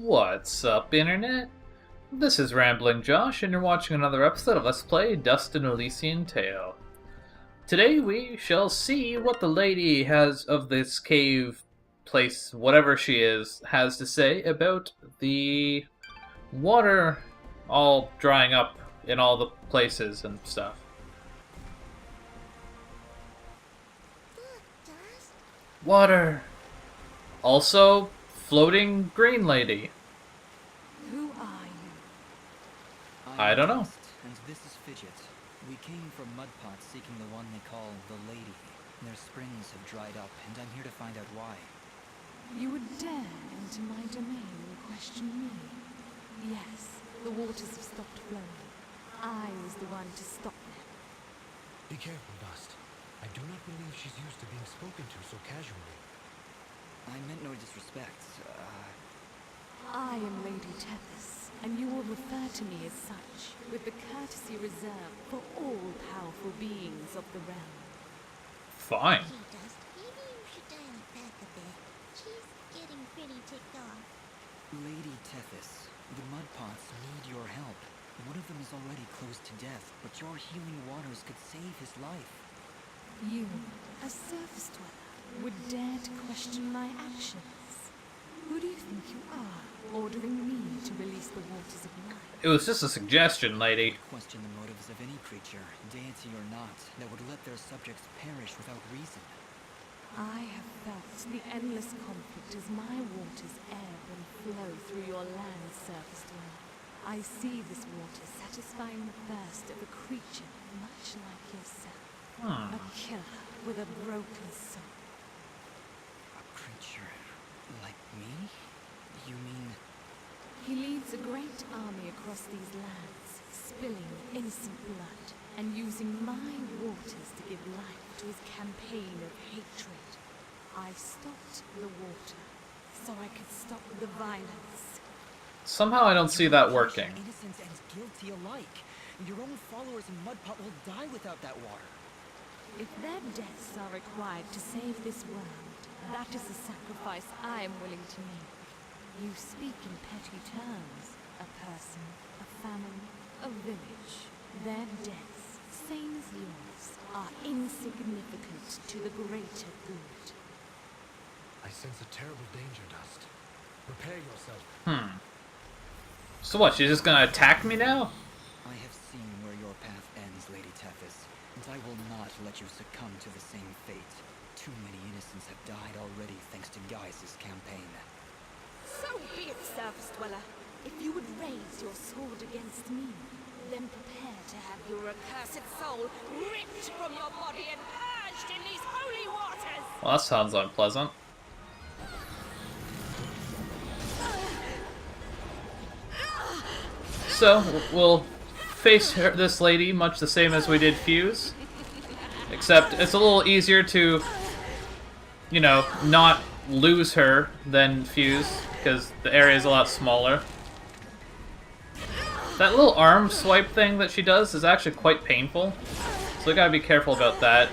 What's up, Internet? This is Rambling Josh, and you're watching another episode of Let's Play Dust and Elysian Tale. Today we shall see what the lady has of this cave place, whatever she is, has to say about the water all drying up in all the places and stuff. Water! Also, floating green lady. Who are you? I don't know. And this is Fidget. We came from Mudpot seeking the one they call the Lady. Their springs have dried up, and I'm here to find out why. You would dare enter my domain and question me? Yes, the waters have stopped flowing. I was the one to stop them. Be careful, Dust. I do not believe she's used to being spoken to so casually. I meant no disrespect. I am Lady Tethys, and you will refer to me as such, with the courtesy reserved for all powerful beings of the realm. Fine. Hey, Dust, maybe you should dial it back a bit. She's getting pretty ticked off. Lady Tethys, the Mudpots need your help. One of them is already close to death, but your healing waters could save his life. You, a surface dweller, would dare to question my actions? Who do you think you are, ordering me to release the waters of life? It was just a suggestion, lady. Question the motives of any creature, deity or not, that would let their subjects perish without reason. I have felt the endless conflict as my waters ebb and flow through your land, surface dweller. I see this water satisfying the thirst of a creature much like yourself. A killer with a broken soul. A creature like me? You mean... He leads a great army across these lands, spilling innocent blood, and using my waters to give life to his campaign of hatred. I stopped the water, so I could stop the violence. Somehow I don't see that working. Innocent and guilty alike. Your own followers in Mudpot will die without that water. If their deaths are required to save this world, that is a sacrifice I am willing to make. You speak in petty terms. A person, a family, a village. Their deaths, same as yours, are insignificant to the greater good. I sense a terrible danger, Dust. Prepare yourself. So what, she's just gonna attack me now? I have seen where your path ends, Lady Tethys, and I will not let you succumb to the same fate. Too many innocents have died already thanks to Gaius' campaign. So be it, surface dweller. If you would raise your sword against me, then prepare to have your accursed soul ripped from your body and purged in these holy waters! Well, that sounds unpleasant. So, we'll face this lady much the same as we did Fuse. Except it's a little easier to, you know, not lose her than Fuse, because the area is a lot smaller. That little arm swipe thing that she does is actually quite painful, so we gotta be careful about that.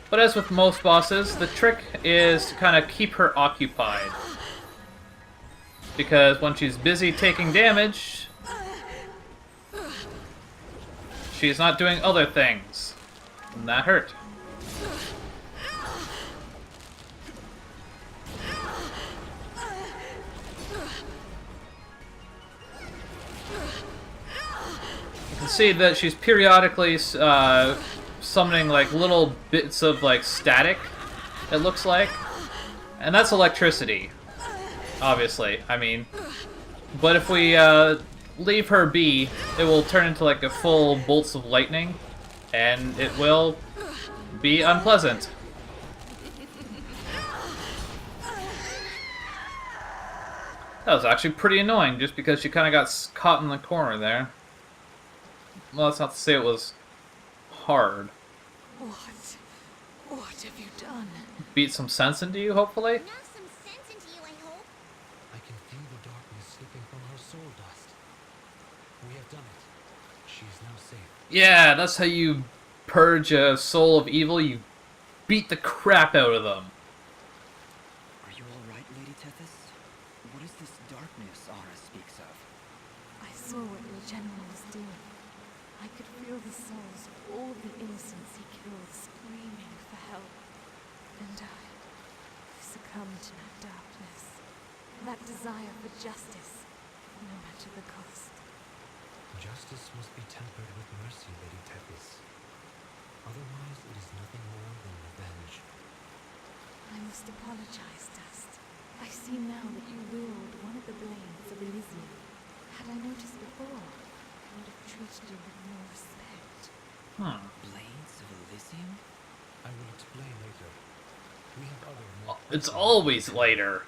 But as with most bosses, the trick is to kind of keep her occupied. Because when she's busy taking damage, she's not doing other things. And that hurt. You can see that she's periodically summoning like little bits of like static, it looks like. And that's electricity, obviously. I mean, but if we leave her be, it will turn into like a full bolts of lightning, and it will be unpleasant. That was actually pretty annoying, just because she kind of got caught in the corner there. Well, that's not to say it was hard. What have you done? Beat some sense into you, hopefully? Knock some sense into you, I hope. I can feel the darkness slipping from her soul, Dust. We have done it. She is now safe. Yeah, that's how you purge a soul of evil. You beat the crap out of them. Are you alright, Lady Tethys? What is this darkness succumb to that darkness, that desire for justice, no matter the cost. Justice must be tempered with mercy, Lady Tethys. Otherwise, it is nothing more than revenge. I must apologize, Dust. I see now that you wield one of the blades of Elysian. Had I noticed before, I would have treated you with more respect. Blades of Elysium? I will explain later. We have other more... It's always later.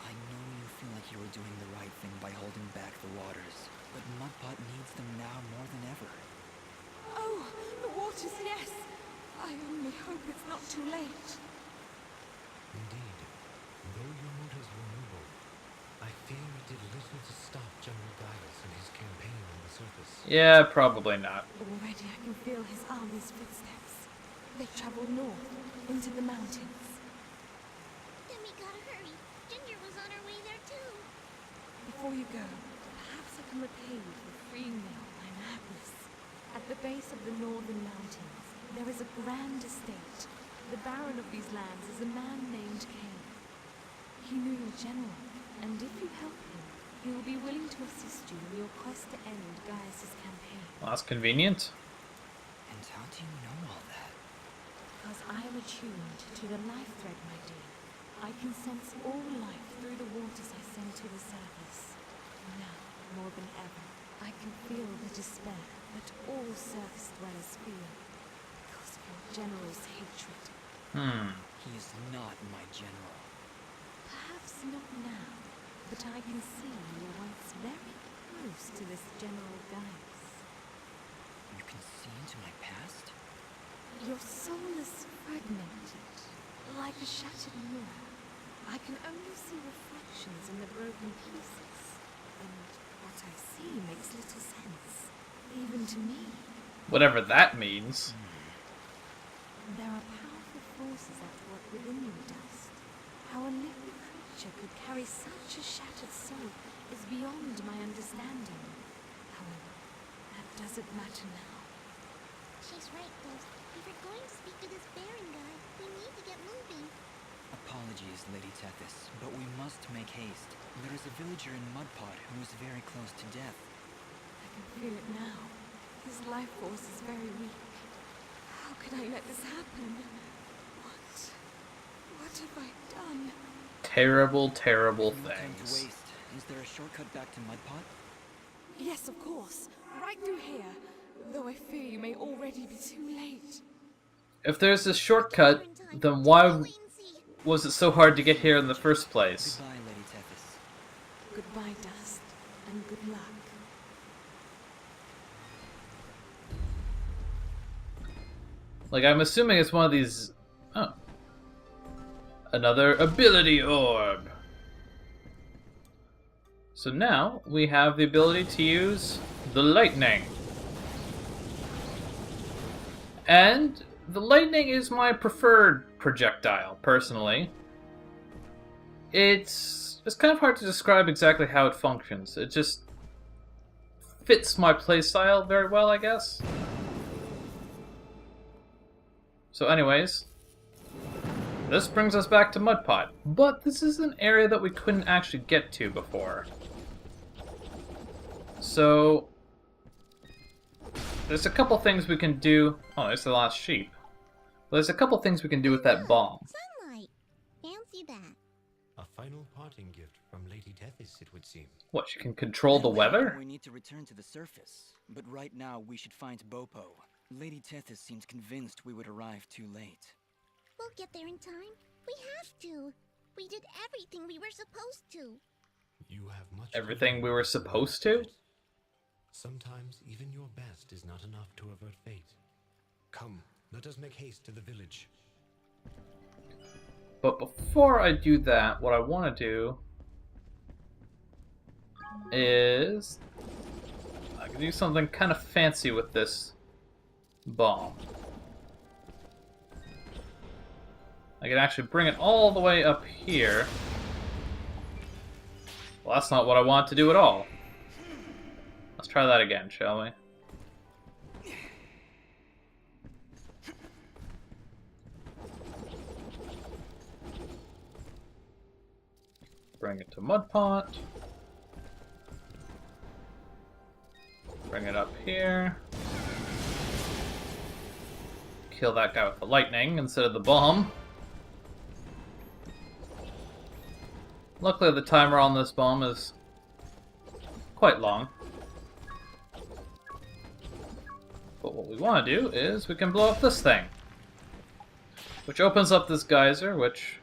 I know you feel like you were doing the right thing by holding back the waters, but Mudpot needs them now more than ever. Oh, the waters, yes! I only hope it's not too late. Indeed, though your motives were noble, I fear it did little to stop General Gaius and his campaign on the surface. Yeah, probably not. Already I can feel his army's footsteps. They've traveled north, into the mountains. Then we gotta hurry. Ginger was on her way there too. Before you go, perhaps I can repay you for freeing me of my madness. At the base of the northern mountains, there is a grand estate. The baron of these lands is a man named Cain. He knew your general, and if you help him, he will be willing to assist you in your quest to end Gaius' campaign. Well, that's convenient. And how do you know all that? Because I am attuned to the life thread, my dear. I can sense all life through the waters I send to the surface. Now, more than ever, I can feel the despair that all surface dwellers feel because of your general's hatred. He is not my general. Perhaps not now, but I can see you were once very close to this General Gaius. You can see into my past? Your soul is fragmented, like a shattered mirror. I can only see reflections in the broken pieces, and what I see makes little sense, even to me. Whatever that means. There are powerful forces at work within you, Dust. How a living creature could carry such a shattered soul is beyond my understanding. However, that doesn't matter now. She's right, Ghost. If we're going to speak to this Baron guy, we need to get moving. Apologies, Lady Tethys, but we must make haste. There is a villager in Mudpot who is very close to death. I can feel it now. His life force is very weak. How could I let this happen? What have I done? Terrible, terrible No time to things. waste. Is there a shortcut back to Mudpot? Yes, of course. Right through here. Though I fear you may already be too late. If there's a shortcut, then why was it so hard to get here in the first place? Goodbye, Lady Tethys. Goodbye, Dust, and good luck. Like, I'm assuming it's one of these... Oh. Another ability orb. So now, we have the ability to use the lightning. And the lightning is my preferred projectile, personally. It's kind of hard to describe exactly how it functions. It just fits my playstyle very well, I guess. So anyways, this brings us back to Mudpot, but this is an area that we couldn't actually get to before. So, there's a couple things we can do. Oh, there's the last sheep. There's a couple things we can do with that bomb. Sunlight. Fancy that. A final parting gift from Lady Tethys, it would seem. What, she can control the weather? We need to return to the surface, but right now we should find Bopo. Lady Tethys seemed convinced we would arrive too late. We'll get there in time. We have to. We did everything we were supposed to. You have much. Everything we were supposed to? Sometimes even your best is not enough to avert fate. Come, let us make haste to the village. But before I do that, what I want to do is I can do something kind of fancy with this bomb. I can actually bring it all the way up here. Well, that's not what I want to do at all. Let's try that again, shall we? Bring it to Mud Pot. Bring it up here. Kill that guy with the lightning instead of the bomb. Luckily, the timer on this bomb is quite long. But what we want to do is we can blow up this thing. Which opens up this geyser, which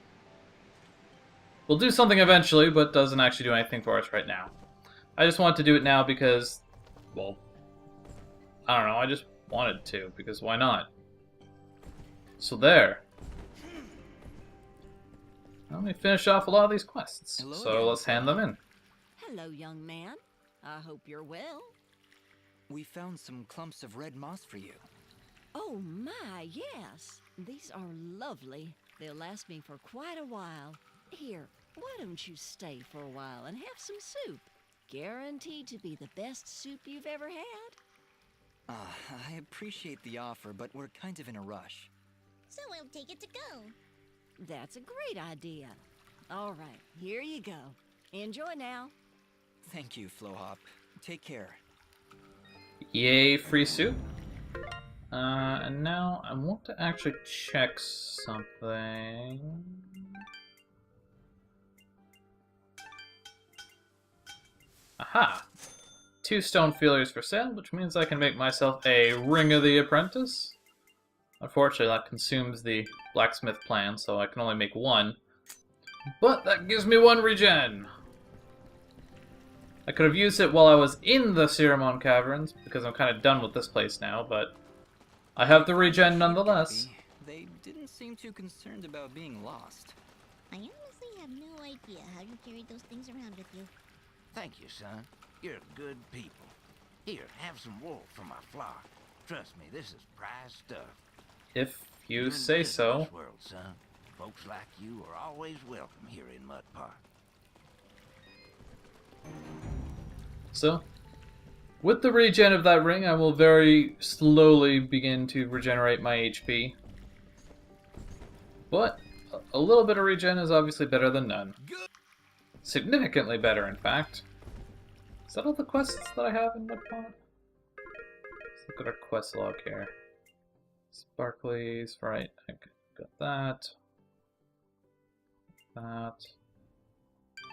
will do something eventually, but doesn't actually do anything for us right now. I just want to do it now because, well, I don't know, I just wanted to, because why not? So there. Let me finish off a lot of these quests. Hello So again, let's hand them in. Hello, young man. I hope you're well. We found some clumps of red moss for you. Oh my, yes. These are lovely. They'll last me for quite a while. Here, why don't you stay for a while and have some soup? Guaranteed to be the best soup you've ever had. I appreciate the offer, but we're kind of in a rush. So I'll take it to go. That's a great idea. All right, here you go. Enjoy now. Thank you, Flohop. Take care. Yay, free soup. And now I want to actually check something. Aha! 2 stone feelers for sale, which means I can make myself a Ring of the Apprentice. Unfortunately, that consumes the blacksmith plan, so I can only make 1. But that gives me 1 regen! I could have used it while I was in the Ceramon Caverns, because I'm kind of done with this place now, but I have the regen nonetheless. They didn't seem too concerned about being lost. I honestly have no idea how you carried those things around with you. Thank you, son. You're good people. Here, have some wool from my flock. Trust me, this is prized stuff. If you You're say good so. in this world, son. Folks like you are always welcome here in Mud Pot. So, with the regen of that ring, I will very slowly begin to regenerate my HP. But a little bit of regen is obviously better than none. Significantly better, in fact. Is that all the quests that I have in Mud Pot? Let's look at our quest log here. Sparklies, right, I got that. That.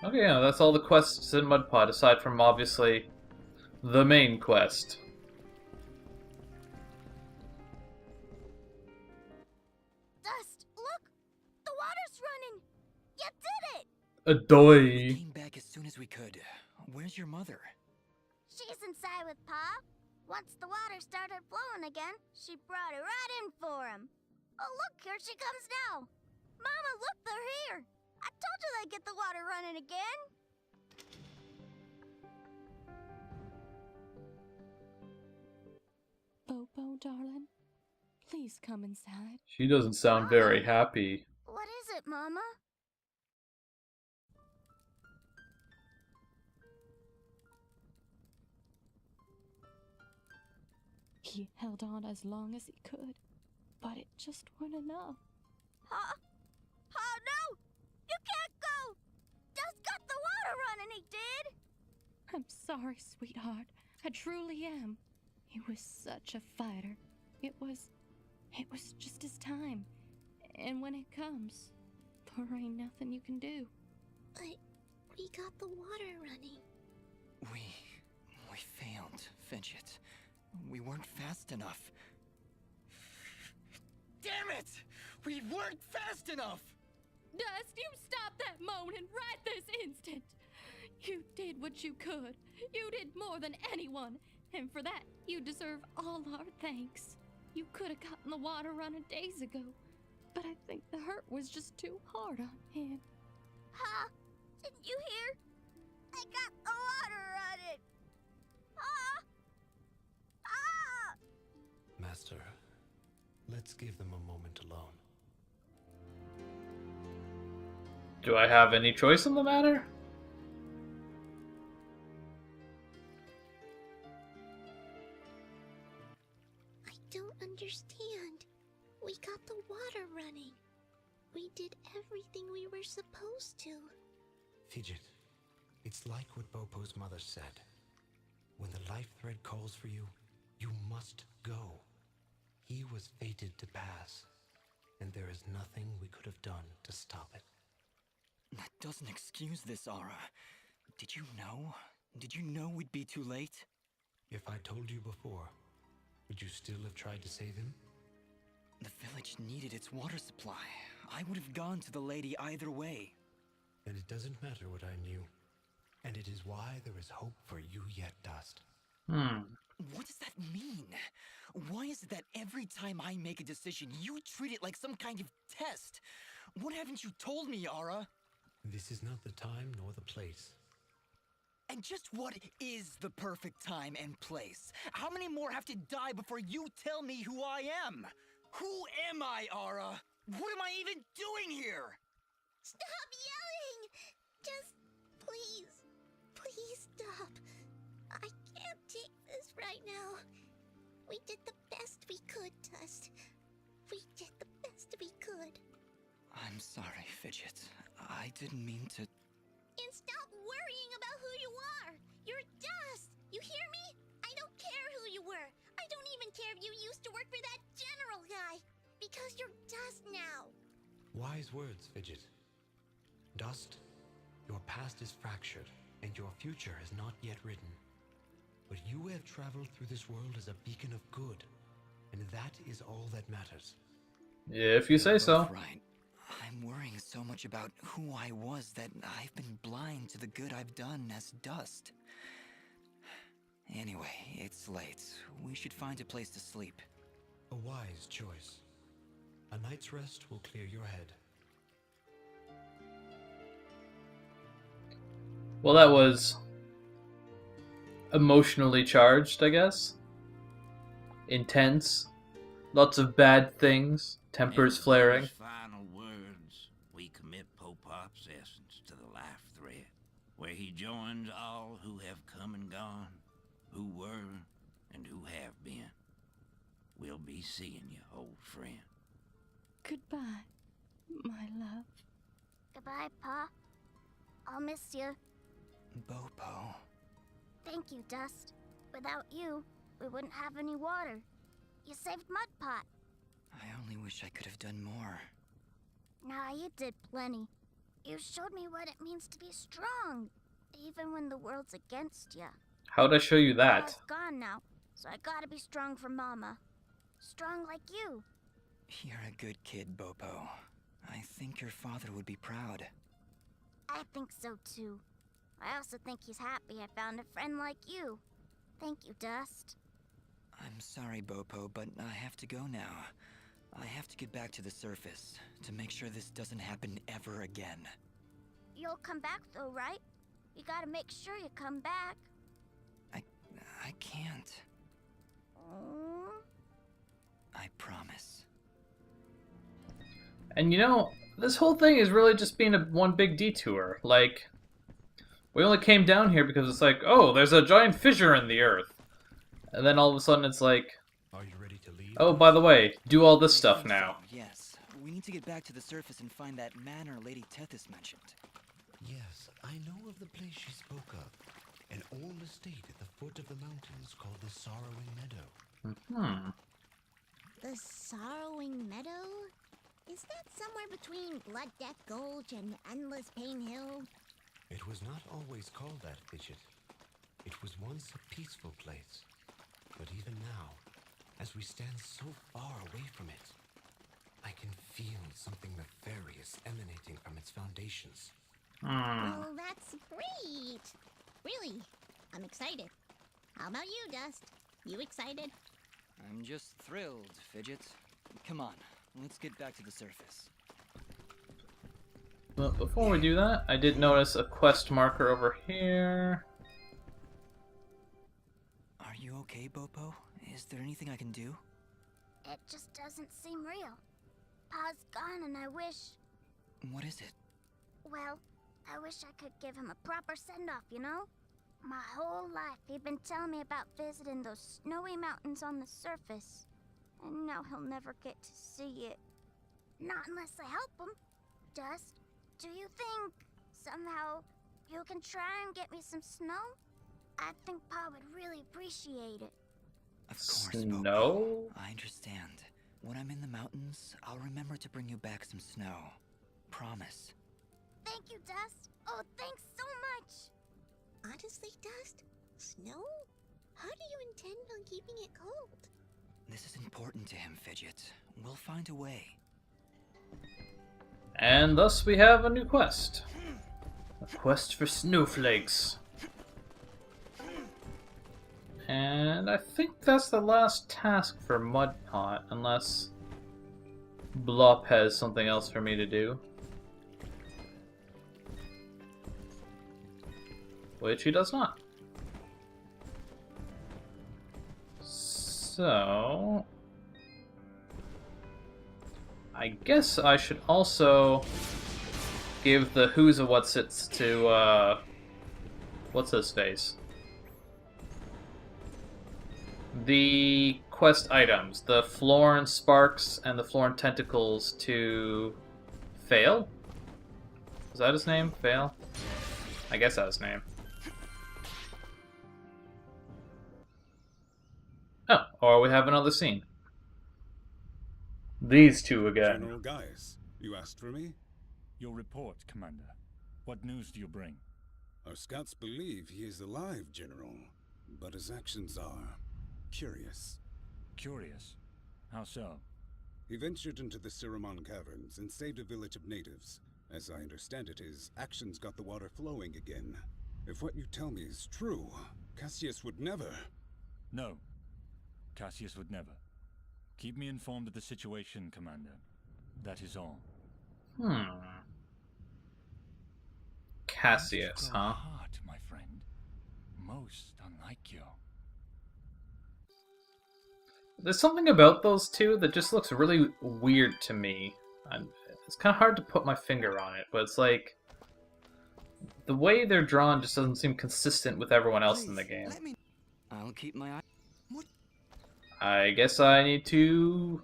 Okay, yeah, that's all the quests in Mud Pot, aside from, obviously, the main quest. Dust, look! The water's running! You did it! Adoy! Came back as soon as we could. Where's your mother? She's inside with Pa. Once the water started flowing again, she brought it right in for him. Oh, look, here she comes now. Mama, look, they're here. I told you they'd get the water running again. Bobo, darling, please come inside. She doesn't sound very happy. What is it, Mama? He held on as long as he could, but it just wasn't enough. Huh? Oh, no! You can't go! Dust got the water running, he did! I'm sorry, sweetheart. I truly am. He was such a fighter. It was just his time. And when it comes, there ain't nothing you can do. But we got the water running. We failed, Fidget. We weren't fast enough. Damn it! We weren't fast enough! Dust, you stop that moaning right this instant! You did what you could. You did more than anyone. And for that, you deserve all our thanks. You could have gotten the water running days ago. But I think the hurt was just too hard on him. Huh? Didn't you hear? I got the water running! Huh? Ah! Master, let's give them a moment alone. Do I have any choice in the matter? I don't understand. We got the water running. We did everything we were supposed to. Fidget, it's like what Bopo's mother said. When the life thread calls for you, you must go. He was fated to pass, and there is nothing we could have done to stop it. That doesn't excuse this, Ara. Did you know? Did you know we'd be too late? If I told you before, would you still have tried to save him? The village needed its water supply. I would have gone to the lady either way. And it doesn't matter what I knew. And it is why there is hope for you yet, Dust. What does that mean? Why is it that every time I make a decision, you treat it like some kind of test? What haven't you told me, Ara? This is not the time nor the place. And just what is the perfect time and place? How many more have to die before you tell me who I am? Who am I, Ara? What am I even doing here? Stop yelling! Just please stop. I can't take this right now. We did the best we could, Dust. We did the best we could. I'm sorry, Fidget. I didn't mean to... And stop worrying about who you are. You're Dust. You hear me? I don't care who you were. I don't even care if you used to work for that general guy. Because you're Dust now. Wise words, Fidget. Dust, your past is fractured, and your future is not yet written. But you have traveled through this world as a beacon of good, and that is all that matters. If you say so. Right. I'm worrying so much about who I was that I've been blind to the good I've done as Dust. Anyway, it's late. We should find a place to sleep. A wise choice. A night's rest will clear your head. Well, that was emotionally charged, I guess. Intense. Lots of bad things. Tempers In flaring. those final words, we commit Popop's essence to the life thread, where he joins all who have come and gone, who were and who have been. We'll be seeing you, old friend. Goodbye, my love. Goodbye, Pa. I'll miss you. Bopo. Thank you, Dust. Without you, we wouldn't have any water. You saved Mudpot. I only wish I could have done more. Nah, you did plenty. You showed me what it means to be strong, even when the world's against you. How'd I show you that? Pa's gone now, so I gotta be strong for Mama. Strong like you. You're a good kid, Bopo. I think your father would be proud. I think so too. I also think he's happy I found a friend like you. Thank you, Dust. I'm sorry, Bopo, but I have to go now. I have to get back to the surface to make sure this doesn't happen ever again. You'll come back though, right? You gotta make sure you come back. I can't. Oh. I promise. And you know, this whole thing is really just being one big detour. Like, we only came down here because it's like, oh, there's a giant fissure in the earth. And then all of a sudden it's like, Are you ready to leave? oh, by the way, do all this stuff I think now. so, yes. We need to get back to the surface and find that manor Lady Tethys mentioned. Yes, I know of the place she spoke of. An old estate at the foot of the mountains called the Sorrowing Meadow. The Sorrowing Meadow? Is that somewhere between Blood Death Gulch and Endless Pain Hill? It was not always called that, Fidget. It was once a peaceful place. But even now, as we stand so far away from it, I can feel something nefarious emanating from its foundations. Well, that's great. Really, I'm excited. How about you, Dust? You excited? I'm just thrilled, Fidget. Come on, let's get back to the surface. But before we do that, I did notice a quest marker over here. Are you okay, Bopo? Is there anything I can do? It just doesn't seem real. Pa's gone and I wish... What is it? Well, I wish I could give him a proper send-off, you know? My whole life he'd been telling me about visiting those snowy mountains on the surface. And now he'll never get to see it. Not unless I help him. Dust, do you think, somehow, You can try and get me some snow? I think Pa would really appreciate it. Of course, Snow? Popo. I understand. When I'm in the mountains, I'll remember to bring you back some snow. Promise. Thank you, Dust. Oh, thanks so much. Honestly, Dust? Snow? How do you intend on keeping it cold? This is important to him, Fidget. We'll find a way. And thus we have a new quest. A quest for snowflakes. And I think that's the last task for Mudpot, unless Blop has something else for me to do. Which he does not. So I guess I should also give the who's a what's its to what's his face? The quest items, the Florin Sparks and the Florin Tentacles to Fail? Is that his name? Fail? I guess that's his name. Oh, or we have another scene. These two again. General Gaius, you asked for me? Your report, Commander. What news do you bring? Our scouts believe he is alive, General, but his actions are curious. Curious. How so? He ventured into the Siramon caverns and saved a village of natives. As I understand it, his actions got the water flowing again. If what you tell me is true, Cassius would never... No. Cassius would never. Keep me informed of the situation, Commander. That is all. Cassius, huh? Hard, my friend. Most unlike you. There's something about those two that just looks really weird to me. It's kind of hard to put my finger on it, but it's like the way they're drawn just doesn't seem consistent with everyone else in the game. I'll keep my eye... I guess I need to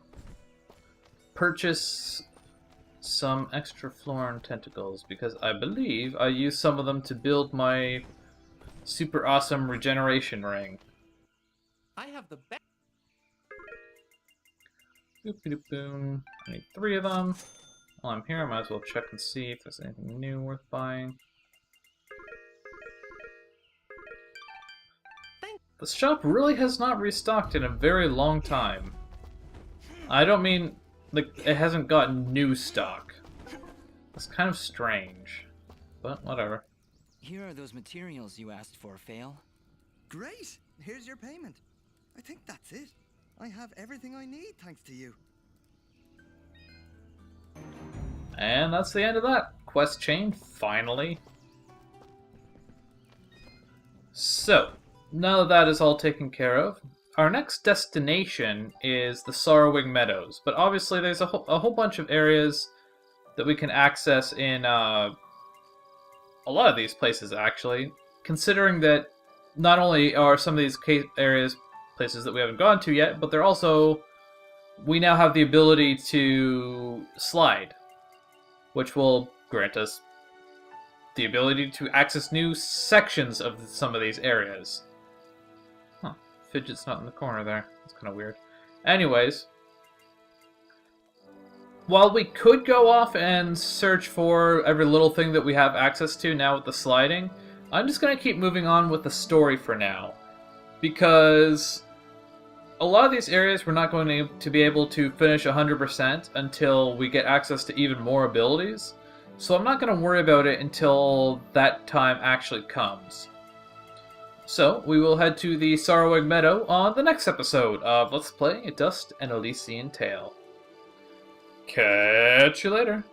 purchase some extra Florin Tentacles because I believe I used some of them to build my super awesome regeneration ring. I have the best. Boop-a-doop-boom. I need 3 of them. While I'm here, I might as well check and see if there's anything new worth buying. The shop really has not restocked in a very long time. I don't mean, like, it hasn't gotten new stock. It's kind of strange. But, whatever. Here are those materials you asked for, Fail. Great! Here's your payment. I think that's it. I have everything I need thanks to you. And that's the end of that quest chain, finally. So, now that is all taken care of, our next destination is the Sorrowing Meadows. But obviously there's a whole bunch of areas that we can access in a lot of these places, actually. Considering that not only are some of these places that we haven't gone to yet, but they're also... we now have the ability to slide, which will grant us the ability to access new sections of some of these areas. Huh. Fidget's not in the corner there. That's kind of weird. Anyways, while we could go off and search for every little thing that we have access to now with the sliding, I'm just going to keep moving on with the story for now. Because a lot of these areas we're not going to be able to finish 100% until we get access to even more abilities. So I'm not going to worry about it until that time actually comes. So we will head to the Sorrowing Meadow on the next episode of Let's Play Dust and Elysian Tale. Catch you later.